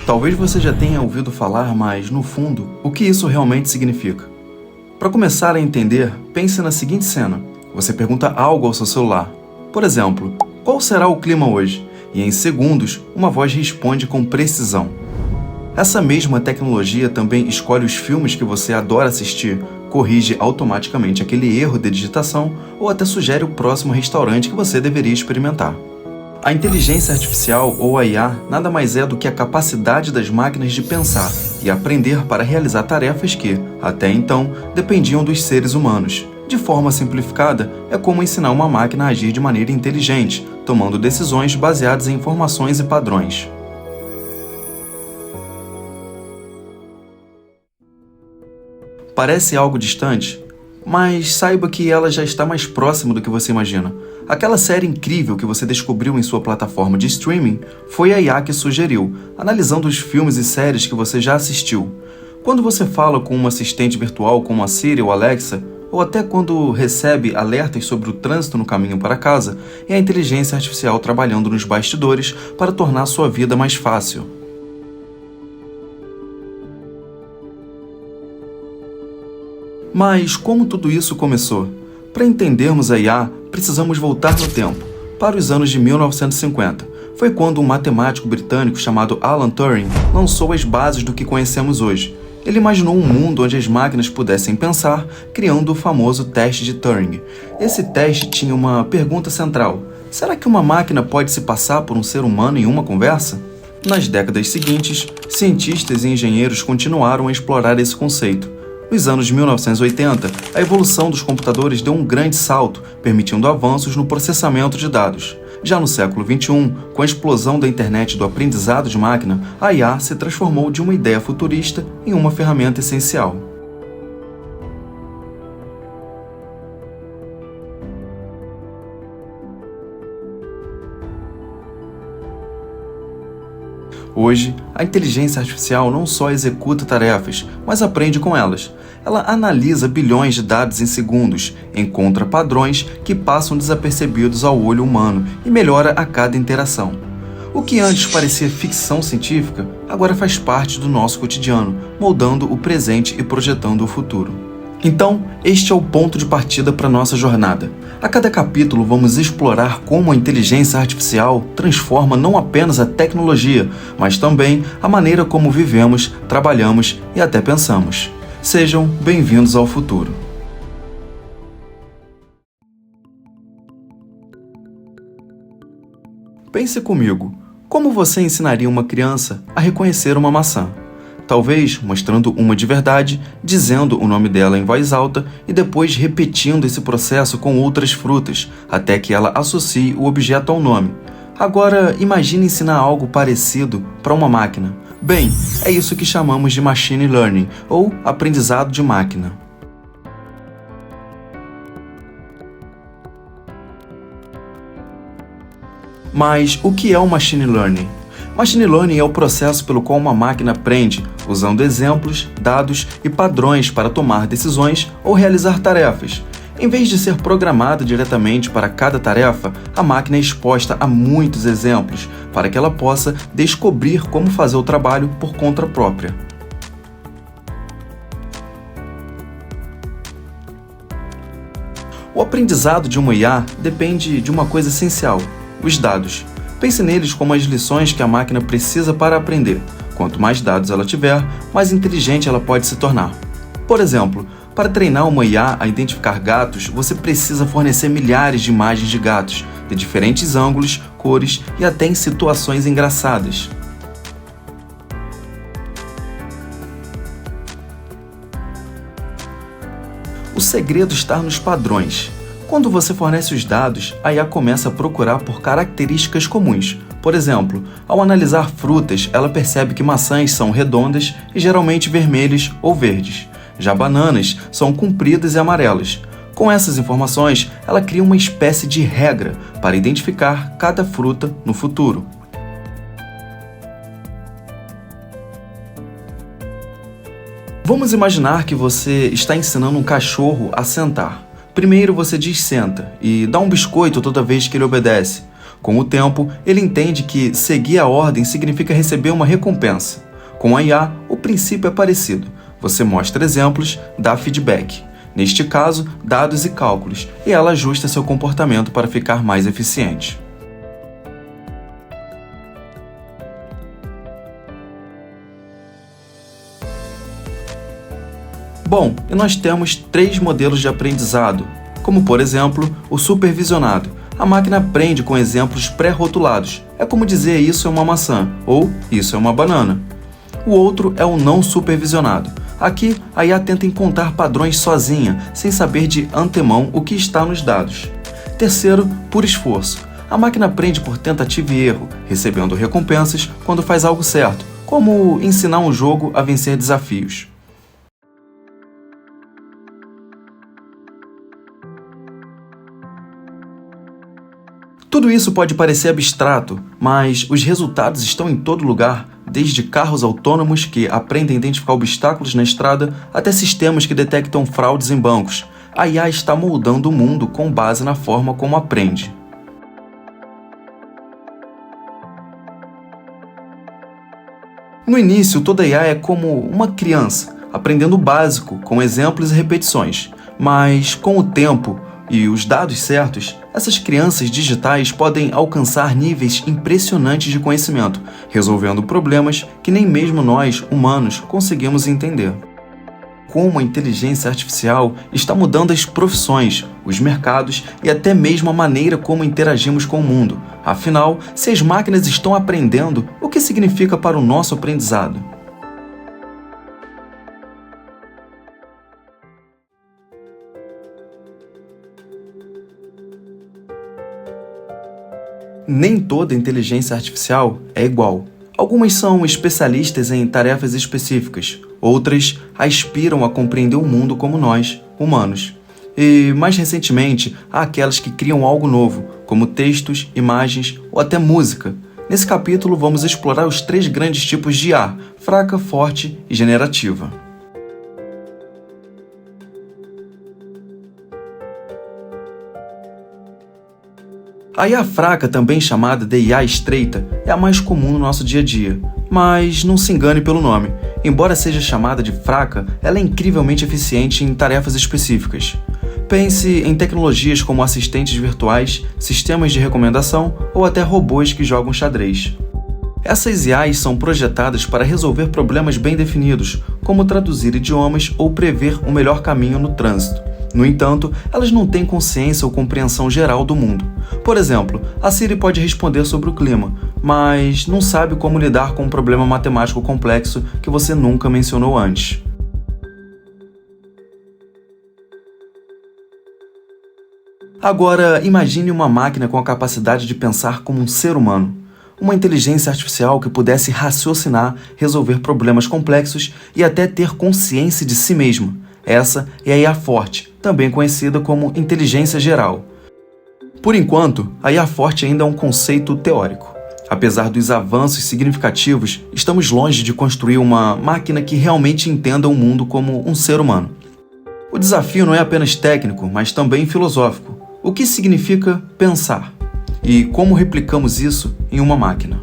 Talvez você já tenha ouvido falar, mas, no fundo, o que isso realmente significa? Para começar a entender, pense na seguinte cena. Você pergunta algo ao seu celular. Por exemplo, qual será o clima hoje? E em segundos, uma voz responde com precisão. Essa mesma tecnologia também escolhe os filmes que você adora assistir, corrige automaticamente aquele erro de digitação ou até sugere o próximo restaurante que você deveria experimentar. A inteligência artificial, ou a IA, nada mais é do que a capacidade das máquinas de pensar e aprender para realizar tarefas que, até então, dependiam dos seres humanos. De forma simplificada, é como ensinar uma máquina a agir de maneira inteligente, tomando decisões baseadas em informações e padrões. Parece algo distante, mas saiba que ela já está mais próxima do que você imagina. Aquela série incrível que você descobriu em sua plataforma de streaming foi a IA que sugeriu, analisando os filmes e séries que você já assistiu. Quando você fala com um assistente virtual como a Siri ou Alexa, ou até quando recebe alertas sobre o trânsito no caminho para casa, é a inteligência artificial trabalhando nos bastidores para tornar sua vida mais fácil. Mas como tudo isso começou? Para entendermos a IA, precisamos voltar no tempo, para os anos de 1950. Foi quando um matemático britânico chamado Alan Turing lançou as bases do que conhecemos hoje. Ele imaginou um mundo onde as máquinas pudessem pensar, criando o famoso teste de Turing. Esse teste tinha uma pergunta central: será que uma máquina pode se passar por um ser humano em uma conversa? Nas décadas seguintes, cientistas e engenheiros continuaram a explorar esse conceito. Nos anos 1980, a evolução dos computadores deu um grande salto, permitindo avanços no processamento de dados. Já no século XXI, com a explosão da internet do aprendizado de máquina, a IA se transformou de uma ideia futurista em uma ferramenta essencial. Hoje, a inteligência artificial não só executa tarefas, mas aprende com elas. Ela analisa bilhões de dados em segundos, encontra padrões que passam desapercebidos ao olho humano e melhora a cada interação. O que antes parecia ficção científica, agora faz parte do nosso cotidiano, moldando o presente e projetando o futuro. Então, este é o ponto de partida para nossa jornada. A cada capítulo vamos explorar como a inteligência artificial transforma não apenas a tecnologia, mas também a maneira como vivemos, trabalhamos e até pensamos. Sejam bem-vindos ao futuro. Pense comigo, como você ensinaria uma criança a reconhecer uma maçã? Talvez mostrando uma de verdade, dizendo o nome dela em voz alta e depois repetindo esse processo com outras frutas, até que ela associe o objeto ao nome. Agora, imagine ensinar algo parecido para uma máquina. Bem, é isso que chamamos de machine learning, ou aprendizado de máquina. Mas o que é o machine learning? Machine Learning é o processo pelo qual uma máquina aprende, usando exemplos, dados e padrões para tomar decisões ou realizar tarefas. Em vez de ser programada diretamente para cada tarefa, a máquina é exposta a muitos exemplos para que ela possa descobrir como fazer o trabalho por conta própria. O aprendizado de uma IA depende de uma coisa essencial: os dados. Pense neles como as lições que a máquina precisa para aprender. Quanto mais dados ela tiver, mais inteligente ela pode se tornar. Por exemplo, para treinar uma IA a identificar gatos, você precisa fornecer milhares de imagens de gatos, de diferentes ângulos, cores e até em situações engraçadas. O segredo está nos padrões. Quando você fornece os dados, a IA começa a procurar por características comuns. Por exemplo, ao analisar frutas, ela percebe que maçãs são redondas e geralmente vermelhas ou verdes. Já bananas são compridas e amarelas. Com essas informações, ela cria uma espécie de regra para identificar cada fruta no futuro. Vamos imaginar que você está ensinando um cachorro a sentar. Primeiro você diz senta e dá um biscoito toda vez que ele obedece. Com o tempo, ele entende que seguir a ordem significa receber uma recompensa. Com a IA, o princípio é parecido. Você mostra exemplos, dá feedback. Neste caso, dados e cálculos, e ela ajusta seu comportamento para ficar mais eficiente. Bom, e nós temos 3 modelos de aprendizado, como por exemplo, o supervisionado. A máquina aprende com exemplos pré-rotulados. É como dizer isso é uma maçã ou isso é uma banana. O outro é o não supervisionado. Aqui, a IA tenta encontrar padrões sozinha, sem saber de antemão o que está nos dados. Terceiro, por esforço. A máquina aprende por tentativa e erro, recebendo recompensas quando faz algo certo, como ensinar um jogo a vencer desafios. Tudo isso pode parecer abstrato, mas os resultados estão em todo lugar, desde carros autônomos que aprendem a identificar obstáculos na estrada até sistemas que detectam fraudes em bancos. A IA está moldando o mundo com base na forma como aprende. No início, toda IA é como uma criança, aprendendo o básico, com exemplos e repetições. Mas, com o tempo e os dados certos, essas crianças digitais podem alcançar níveis impressionantes de conhecimento, resolvendo problemas que nem mesmo nós, humanos, conseguimos entender. Como a inteligência artificial está mudando as profissões, os mercados e até mesmo a maneira como interagimos com o mundo. Afinal, se as máquinas estão aprendendo, o que significa para o nosso aprendizado? Nem toda inteligência artificial é igual. Algumas são especialistas em tarefas específicas, outras aspiram a compreender o mundo como nós, humanos. E, mais recentemente, há aquelas que criam algo novo, como textos, imagens ou até música. Nesse capítulo, vamos explorar os 3 grandes tipos de IA: fraca, forte e generativa. A IA fraca, também chamada de IA estreita, é a mais comum no nosso dia a dia. Mas não se engane pelo nome. Embora seja chamada de fraca, ela é incrivelmente eficiente em tarefas específicas. Pense em tecnologias como assistentes virtuais, sistemas de recomendação ou até robôs que jogam xadrez. Essas IAs são projetadas para resolver problemas bem definidos, como traduzir idiomas ou prever um melhor caminho no trânsito. No entanto, elas não têm consciência ou compreensão geral do mundo. Por exemplo, a Siri pode responder sobre o clima, mas não sabe como lidar com um problema matemático complexo que você nunca mencionou antes. Agora, imagine uma máquina com a capacidade de pensar como um ser humano. Uma inteligência artificial que pudesse raciocinar, resolver problemas complexos e até ter consciência de si mesma. Essa é a IA forte, também conhecida como inteligência geral. Por enquanto, a IA forte ainda é um conceito teórico. Apesar dos avanços significativos, estamos longe de construir uma máquina que realmente entenda o mundo como um ser humano. O desafio não é apenas técnico, mas também filosófico. O que significa pensar? E como replicamos isso em uma máquina?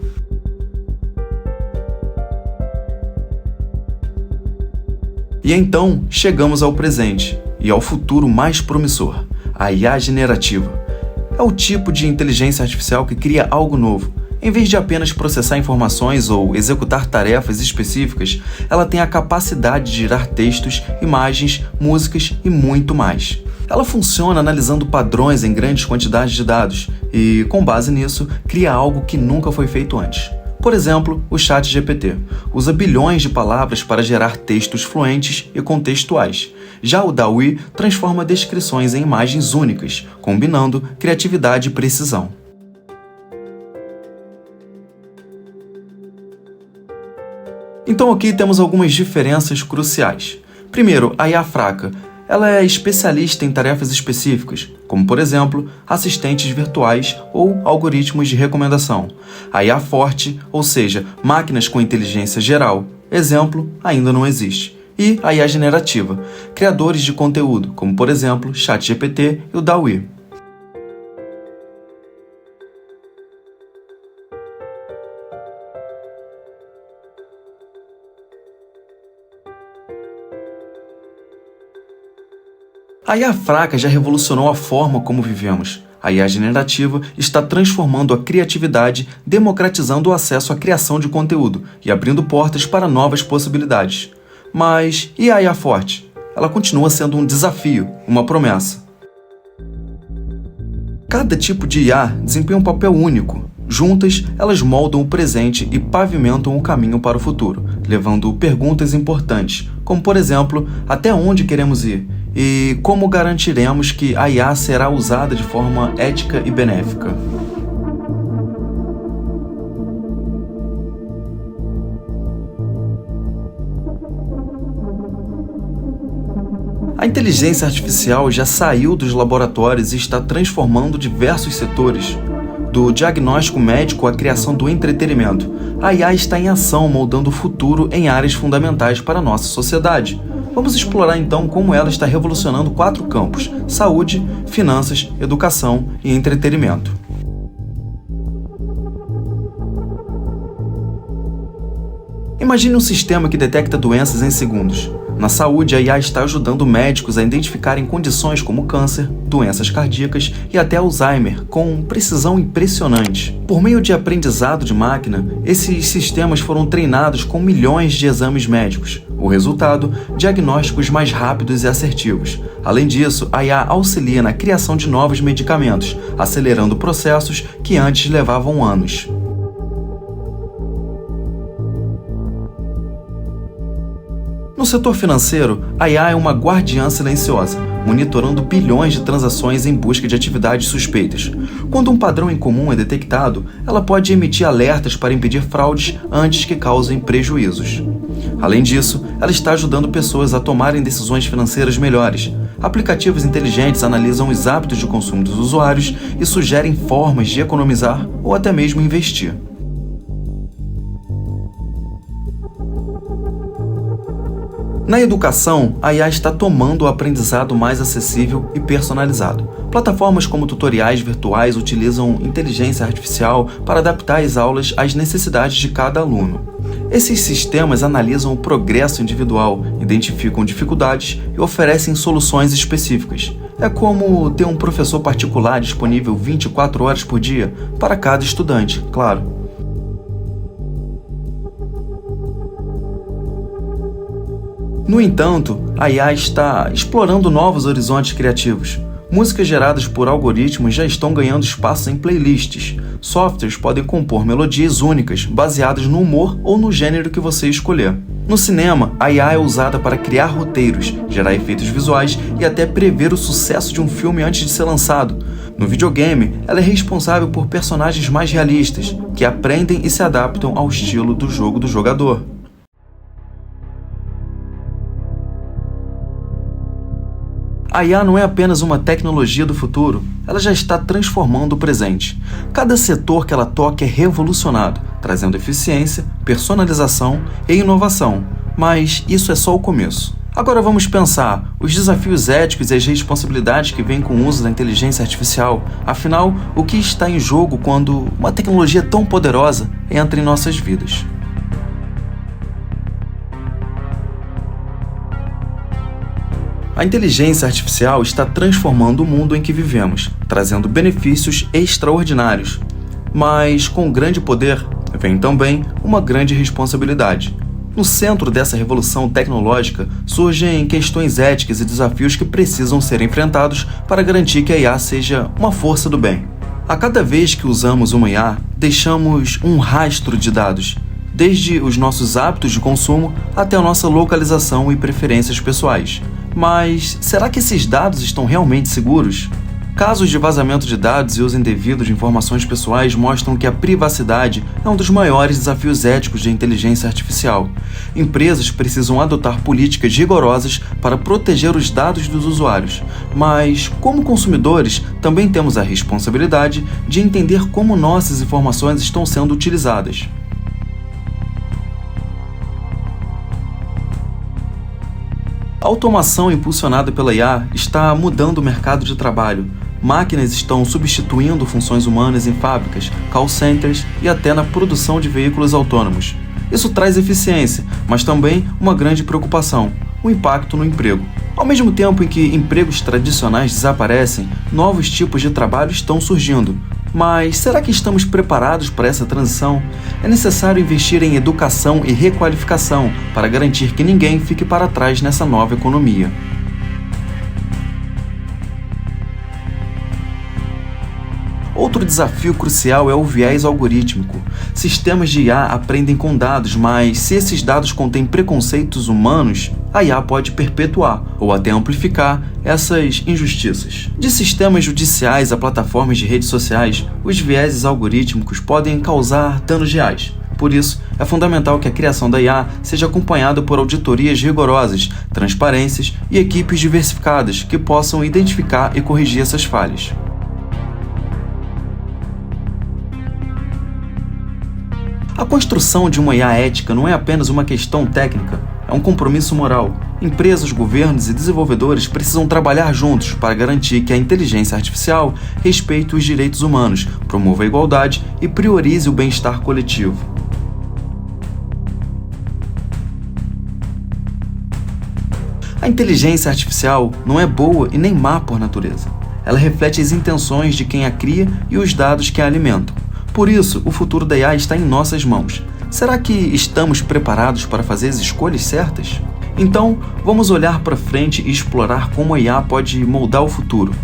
E então, chegamos ao presente e ao futuro mais promissor, a IA generativa. É o tipo de inteligência artificial que cria algo novo. Em vez de apenas processar informações ou executar tarefas específicas, ela tem a capacidade de gerar textos, imagens, músicas e muito mais. Ela funciona analisando padrões em grandes quantidades de dados e, com base nisso, cria algo que nunca foi feito antes. Por exemplo, o ChatGPT usa bilhões de palavras para gerar textos fluentes e contextuais. Já o DALL-E transforma descrições em imagens únicas, combinando criatividade e precisão. Então aqui temos algumas diferenças cruciais. Primeiro, a IA fraca. Ela é especialista em tarefas específicas, como, por exemplo, assistentes virtuais ou algoritmos de recomendação. A IA forte, ou seja, máquinas com inteligência geral, exemplo, ainda não existe. E a IA generativa, criadores de conteúdo, como, por exemplo, ChatGPT e o DALL-E. A IA fraca já revolucionou a forma como vivemos. A IA generativa está transformando a criatividade, democratizando o acesso à criação de conteúdo e abrindo portas para novas possibilidades. Mas e a IA forte? Ela continua sendo um desafio, uma promessa. Cada tipo de IA desempenha um papel único. Juntas, elas moldam o presente e pavimentam o caminho para o futuro, levando perguntas importantes, como por exemplo, até onde queremos ir? E como garantiremos que a IA será usada de forma ética e benéfica? A inteligência artificial já saiu dos laboratórios e está transformando diversos setores. Do diagnóstico médico à criação do entretenimento, a IA está em ação, moldando o futuro em áreas fundamentais para a nossa sociedade. Vamos explorar então como ela está revolucionando 4 campos: saúde, finanças, educação e entretenimento. Imagine um sistema que detecta doenças em segundos. Na saúde, a IA está ajudando médicos a identificarem condições como câncer, doenças cardíacas e até Alzheimer, com precisão impressionante. Por meio de aprendizado de máquina, esses sistemas foram treinados com milhões de exames médicos. O resultado, diagnósticos mais rápidos e assertivos. Além disso, a IA auxilia na criação de novos medicamentos, acelerando processos que antes levavam anos. No setor financeiro, a IA é uma guardiã silenciosa, monitorando bilhões de transações em busca de atividades suspeitas. Quando um padrão incomum é detectado, ela pode emitir alertas para impedir fraudes antes que causem prejuízos. Além disso, ela está ajudando pessoas a tomarem decisões financeiras melhores. Aplicativos inteligentes analisam os hábitos de consumo dos usuários e sugerem formas de economizar ou até mesmo investir. Na educação, a IA está tomando o aprendizado mais acessível e personalizado. Plataformas como tutoriais virtuais utilizam inteligência artificial para adaptar as aulas às necessidades de cada aluno. Esses sistemas analisam o progresso individual, identificam dificuldades e oferecem soluções específicas. É como ter um professor particular disponível 24 horas por dia para cada estudante, claro. No entanto, a IA está explorando novos horizontes criativos. Músicas geradas por algoritmos já estão ganhando espaço em playlists. Softwares podem compor melodias únicas, baseadas no humor ou no gênero que você escolher. No cinema, a IA é usada para criar roteiros, gerar efeitos visuais e até prever o sucesso de um filme antes de ser lançado. No videogame, ela é responsável por personagens mais realistas, que aprendem e se adaptam ao estilo do jogo do jogador. A IA não é apenas uma tecnologia do futuro, ela já está transformando o presente. Cada setor que ela toca é revolucionado, trazendo eficiência, personalização e inovação. Mas isso é só o começo. Agora vamos pensar os desafios éticos e as responsabilidades que vêm com o uso da inteligência artificial. Afinal, o que está em jogo quando uma tecnologia tão poderosa entra em nossas vidas? A inteligência artificial está transformando o mundo em que vivemos, trazendo benefícios extraordinários. Mas com grande poder, vem também uma grande responsabilidade. No centro dessa revolução tecnológica surgem questões éticas e desafios que precisam ser enfrentados para garantir que a IA seja uma força do bem. A cada vez que usamos uma IA, deixamos um rastro de dados, desde os nossos hábitos de consumo até a nossa localização e preferências pessoais. Mas será que esses dados estão realmente seguros? Casos de vazamento de dados e uso indevido de informações pessoais mostram que a privacidade é um dos maiores desafios éticos de inteligência artificial. Empresas precisam adotar políticas rigorosas para proteger os dados dos usuários, mas, como consumidores, também temos a responsabilidade de entender como nossas informações estão sendo utilizadas. A automação impulsionada pela IA está mudando o mercado de trabalho. Máquinas estão substituindo funções humanas em fábricas, call centers e até na produção de veículos autônomos. Isso traz eficiência, mas também uma grande preocupação. o impacto no emprego. Ao mesmo tempo em que empregos tradicionais desaparecem, novos tipos de trabalho estão surgindo. Mas será que estamos preparados para essa transição? É necessário investir em educação e requalificação para garantir que ninguém fique para trás nessa nova economia. Outro desafio crucial é o viés algorítmico. Sistemas de IA aprendem com dados, mas se esses dados contêm preconceitos humanos, a IA pode perpetuar ou até amplificar essas injustiças. De sistemas judiciais a plataformas de redes sociais, os vieses algorítmicos podem causar danos reais. Por isso, é fundamental que a criação da IA seja acompanhada por auditorias rigorosas, transparências e equipes diversificadas que possam identificar e corrigir essas falhas. A construção de uma IA ética não é apenas uma questão técnica, é um compromisso moral. Empresas, governos e desenvolvedores precisam trabalhar juntos para garantir que a inteligência artificial respeite os direitos humanos, promova a igualdade e priorize o bem-estar coletivo. A inteligência artificial não é boa e nem má por natureza. Ela reflete as intenções de quem a cria e os dados que a alimentam. Por isso, o futuro da IA está em nossas mãos. Será que estamos preparados para fazer as escolhas certas? Então, vamos olhar para frente e explorar como a IA pode moldar o futuro,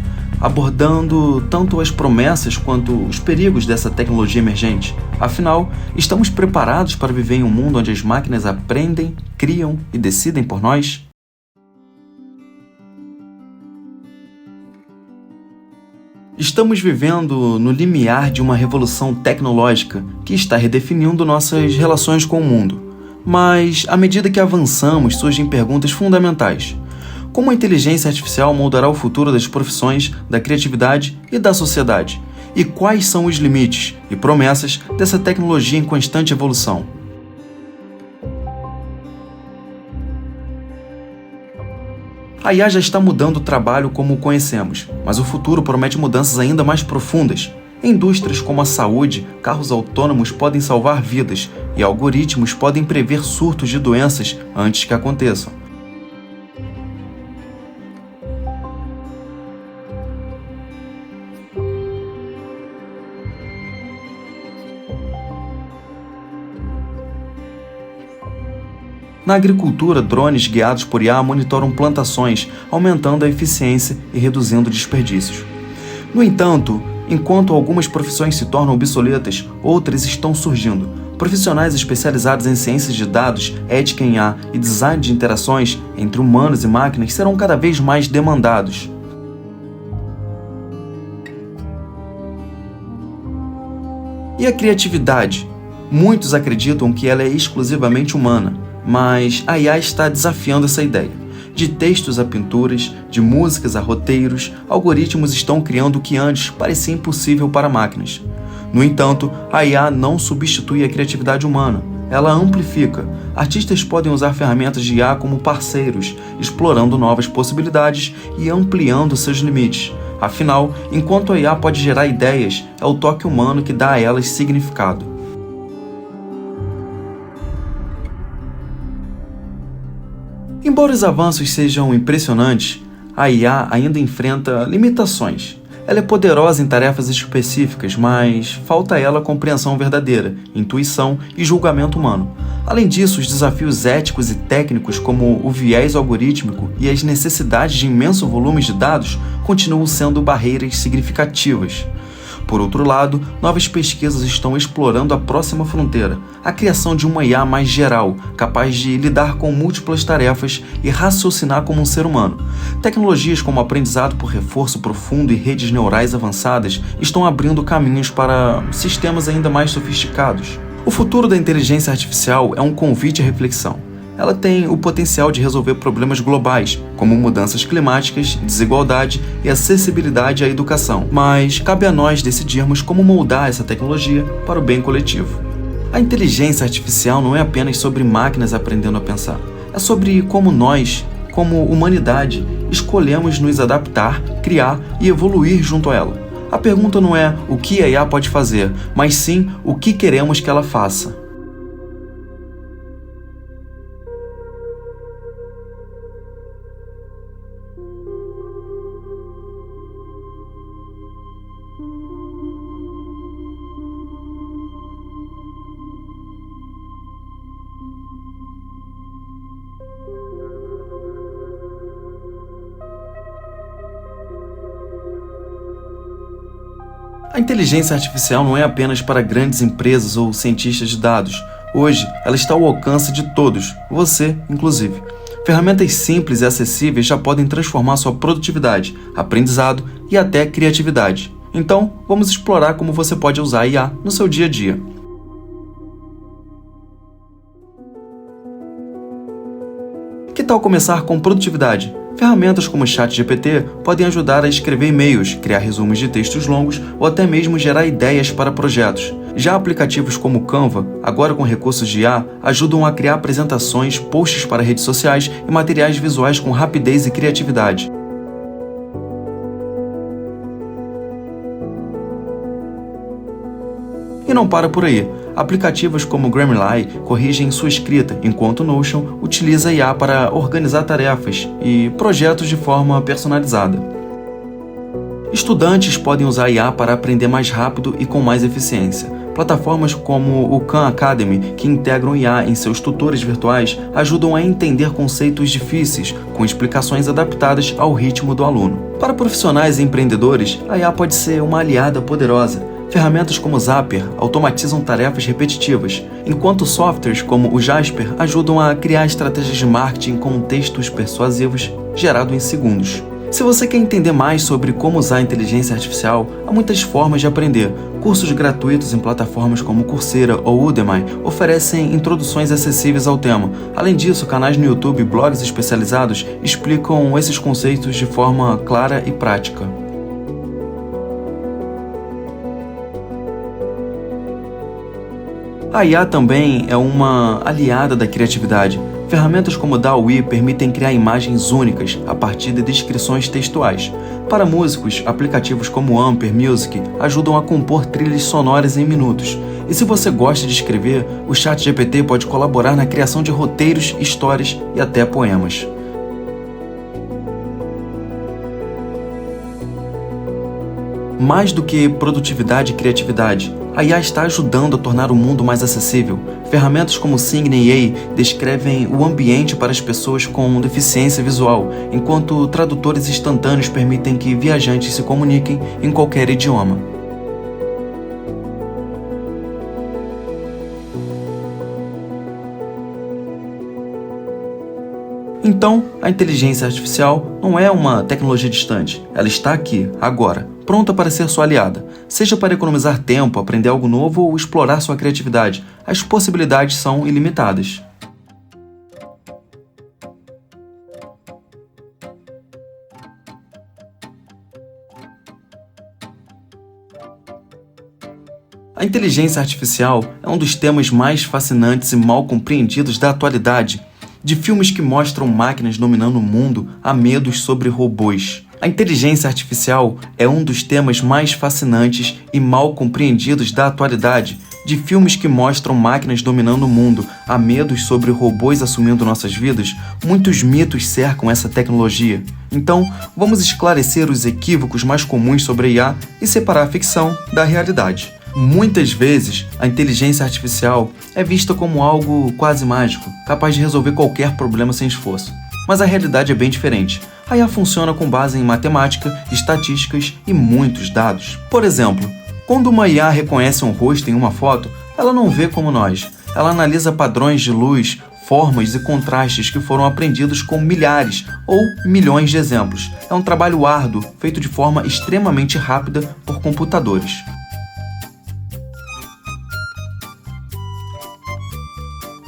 abordando tanto as promessas quanto os perigos dessa tecnologia emergente. Afinal, estamos preparados para viver em um mundo onde as máquinas aprendem, criam e decidem por nós? Estamos vivendo no limiar de uma revolução tecnológica que está redefinindo nossas relações com o mundo. Mas, à medida que avançamos, surgem perguntas fundamentais. Como a inteligência artificial moldará o futuro das profissões, da criatividade e da sociedade? E quais são os limites e promessas dessa tecnologia em constante evolução? A IA já está mudando o trabalho como o conhecemos, mas o futuro promete mudanças ainda mais profundas. Em indústrias como a saúde, carros autônomos podem salvar vidas e algoritmos podem prever surtos de doenças antes que aconteçam. Na agricultura, drones guiados por IA monitoram plantações, aumentando a eficiência e reduzindo desperdícios. No entanto, enquanto algumas profissões se tornam obsoletas, outras estão surgindo. Profissionais especializados em ciências de dados, ética em IA e design de interações entre humanos e máquinas serão cada vez mais demandados. E a criatividade? Muitos acreditam que ela é exclusivamente humana. Mas a IA está desafiando essa ideia. De textos a pinturas, de músicas a roteiros, algoritmos estão criando o que antes parecia impossível para máquinas. No entanto, a IA não substitui a criatividade humana, ela amplifica. Artistas podem usar ferramentas de IA como parceiros, explorando novas possibilidades e ampliando seus limites. Afinal, enquanto a IA pode gerar ideias, é o toque humano que dá a elas significado. Embora os avanços sejam impressionantes, a IA ainda enfrenta limitações. Ela é poderosa em tarefas específicas, mas falta a ela compreensão verdadeira, intuição e julgamento humano. Além disso, os desafios éticos e técnicos, como o viés algorítmico e as necessidades de imenso volume de dados, continuam sendo barreiras significativas. Por outro lado, novas pesquisas estão explorando a próxima fronteira, a criação de uma IA mais geral, capaz de lidar com múltiplas tarefas e raciocinar como um ser humano. Tecnologias como aprendizado por reforço profundo e redes neurais avançadas estão abrindo caminhos para sistemas ainda mais sofisticados. O futuro da inteligência artificial é um convite à reflexão. Ela tem o potencial de resolver problemas globais, como mudanças climáticas, desigualdade e acessibilidade à educação. Mas cabe a nós decidirmos como moldar essa tecnologia para o bem coletivo. A inteligência artificial não é apenas sobre máquinas aprendendo a pensar. É sobre como nós, como humanidade, escolhemos nos adaptar, criar e evoluir junto a ela. A pergunta não é o que a IA pode fazer, mas sim o que queremos que ela faça. A inteligência artificial não é apenas para grandes empresas ou cientistas de dados. Hoje, ela está ao alcance de todos, você inclusive. Ferramentas simples e acessíveis já podem transformar sua produtividade, aprendizado e até criatividade. Então, vamos explorar como você pode usar a IA no seu dia a dia. Que tal começar com produtividade? Ferramentas como o ChatGPT podem ajudar a escrever e-mails, criar resumos de textos longos ou até mesmo gerar ideias para projetos. Já aplicativos como o Canva, agora com recursos de IA, ajudam a criar apresentações, posts para redes sociais e materiais visuais com rapidez e criatividade. E não para por aí. Aplicativos como Grammarly corrigem sua escrita, enquanto o Notion utiliza IA para organizar tarefas e projetos de forma personalizada. Estudantes podem usar IA para aprender mais rápido e com mais eficiência. Plataformas como o Khan Academy, que integram IA em seus tutores virtuais, ajudam a entender conceitos difíceis, com explicações adaptadas ao ritmo do aluno. Para profissionais e empreendedores, a IA pode ser uma aliada poderosa. Ferramentas como o Zapier automatizam tarefas repetitivas, enquanto softwares como o Jasper ajudam a criar estratégias de marketing com textos persuasivos gerados em segundos. Se você quer entender mais sobre como usar a inteligência artificial, há muitas formas de aprender. Cursos gratuitos em plataformas como Coursera ou Udemy oferecem introduções acessíveis ao tema. Além disso, canais no YouTube e blogs especializados explicam esses conceitos de forma clara e prática. A IA também é uma aliada da criatividade. Ferramentas como DALL-E permitem criar imagens únicas a partir de descrições textuais. Para músicos, aplicativos como Amper Music ajudam a compor trilhas sonoras em minutos. E se você gosta de escrever, o ChatGPT pode colaborar na criação de roteiros, histórias e até poemas. Mais do que produtividade e criatividade, a IA está ajudando a tornar o mundo mais acessível. Ferramentas como o Singing AI descrevem o ambiente para as pessoas com deficiência visual, enquanto tradutores instantâneos permitem que viajantes se comuniquem em qualquer idioma. Então, a inteligência artificial não é uma tecnologia distante. Ela está aqui, agora, pronta para ser sua aliada. Seja para economizar tempo, aprender algo novo ou explorar sua criatividade, as possibilidades são ilimitadas. A inteligência artificial é um dos temas mais fascinantes e mal compreendidos da atualidade. De filmes que mostram máquinas dominando o mundo a medos sobre robôs. A inteligência artificial é um dos temas mais fascinantes e mal compreendidos da atualidade. De filmes que mostram máquinas dominando o mundo a medos sobre robôs assumindo nossas vidas, muitos mitos cercam essa tecnologia. Então, vamos esclarecer os equívocos mais comuns sobre a IA e separar a ficção da realidade. Muitas vezes, a inteligência artificial é vista como algo quase mágico, capaz de resolver qualquer problema sem esforço. Mas a realidade é bem diferente. A IA funciona com base em matemática, estatísticas e muitos dados. Por exemplo, quando uma IA reconhece um rosto em uma foto, ela não vê como nós. Ela analisa padrões de luz, formas e contrastes que foram aprendidos com milhares ou milhões de exemplos. É um trabalho árduo, feito de forma extremamente rápida por computadores.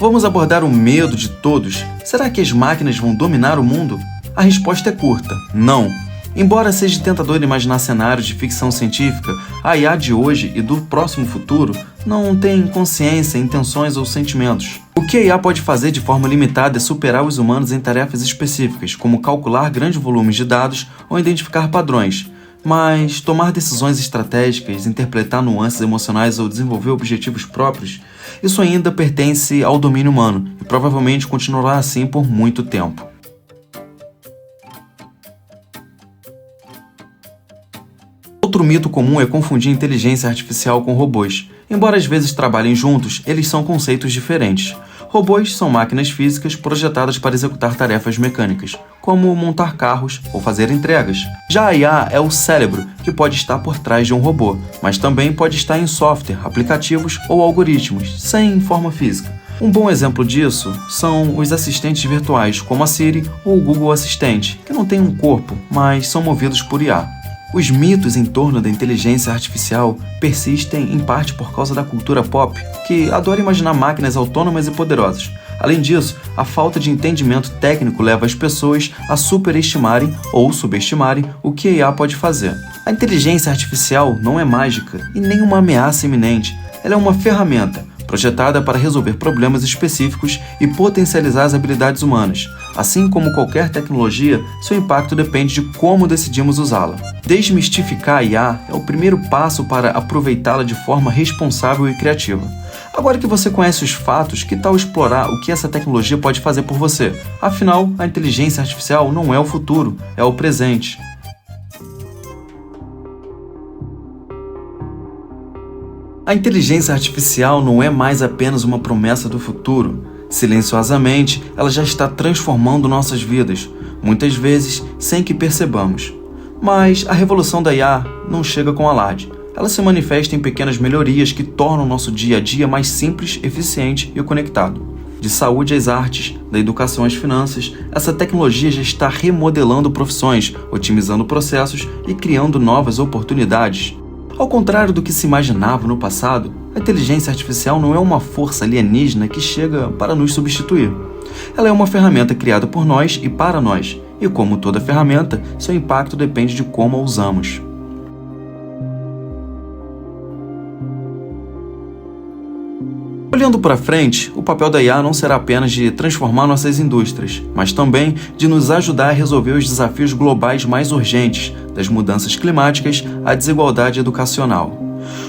Vamos abordar o medo de todos. Será que as máquinas vão dominar o mundo? A resposta é curta: não. Embora seja tentador imaginar cenários de ficção científica, a IA de hoje e do próximo futuro não tem consciência, intenções ou sentimentos. O que a IA pode fazer de forma limitada é superar os humanos em tarefas específicas, como calcular grandes volumes de dados ou identificar padrões. Mas tomar decisões estratégicas, interpretar nuances emocionais ou desenvolver objetivos próprios, isso ainda pertence ao domínio humano e provavelmente continuará assim por muito tempo. Outro mito comum é confundir inteligência artificial com robôs. Embora às vezes trabalhem juntos, eles são conceitos diferentes. Robôs são máquinas físicas projetadas para executar tarefas mecânicas, como montar carros ou fazer entregas. Já a IA é o cérebro, que pode estar por trás de um robô, mas também pode estar em software, aplicativos ou algoritmos, sem forma física. Um bom exemplo disso são os assistentes virtuais, como a Siri ou o Google Assistente, que não têm um corpo, mas são movidos por IA. Os mitos em torno da inteligência artificial persistem em parte por causa da cultura pop, que adora imaginar máquinas autônomas e poderosas. Além disso, a falta de entendimento técnico leva as pessoas a superestimarem ou subestimarem o que a IA pode fazer. A inteligência artificial não é mágica e nem uma ameaça iminente. Ela é uma ferramenta projetada para resolver problemas específicos e potencializar as habilidades humanas. Assim como qualquer tecnologia, seu impacto depende de como decidimos usá-la. Desmistificar a IA é o primeiro passo para aproveitá-la de forma responsável e criativa. Agora que você conhece os fatos, que tal explorar o que essa tecnologia pode fazer por você? Afinal, a inteligência artificial não é o futuro, é o presente. A inteligência artificial não é mais apenas uma promessa do futuro. Silenciosamente, ela já está transformando nossas vidas, muitas vezes sem que percebamos. Mas a revolução da IA não chega com alarde. Ela se manifesta em pequenas melhorias que tornam nosso dia a dia mais simples, eficiente e conectado. De saúde às artes, da educação às finanças, essa tecnologia já está remodelando profissões, otimizando processos e criando novas oportunidades. Ao contrário do que se imaginava no passado, a inteligência artificial não é uma força alienígena que chega para nos substituir. Ela é uma ferramenta criada por nós e para nós, e como toda ferramenta, seu impacto depende de como a usamos. Olhando para frente, o papel da IA não será apenas de transformar nossas indústrias, mas também de nos ajudar a resolver os desafios globais mais urgentes, das mudanças climáticas à desigualdade educacional.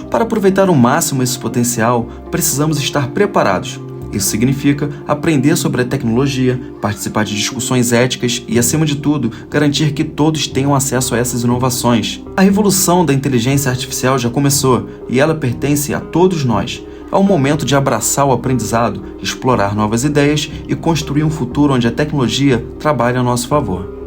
Para aproveitar ao máximo esse potencial, precisamos estar preparados. Isso significa aprender sobre a tecnologia, participar de discussões éticas e, acima de tudo, garantir que todos tenham acesso a essas inovações. A revolução da inteligência artificial já começou e ela pertence a todos nós. É o momento de abraçar o aprendizado, explorar novas ideias e construir um futuro onde a tecnologia trabalhe a nosso favor.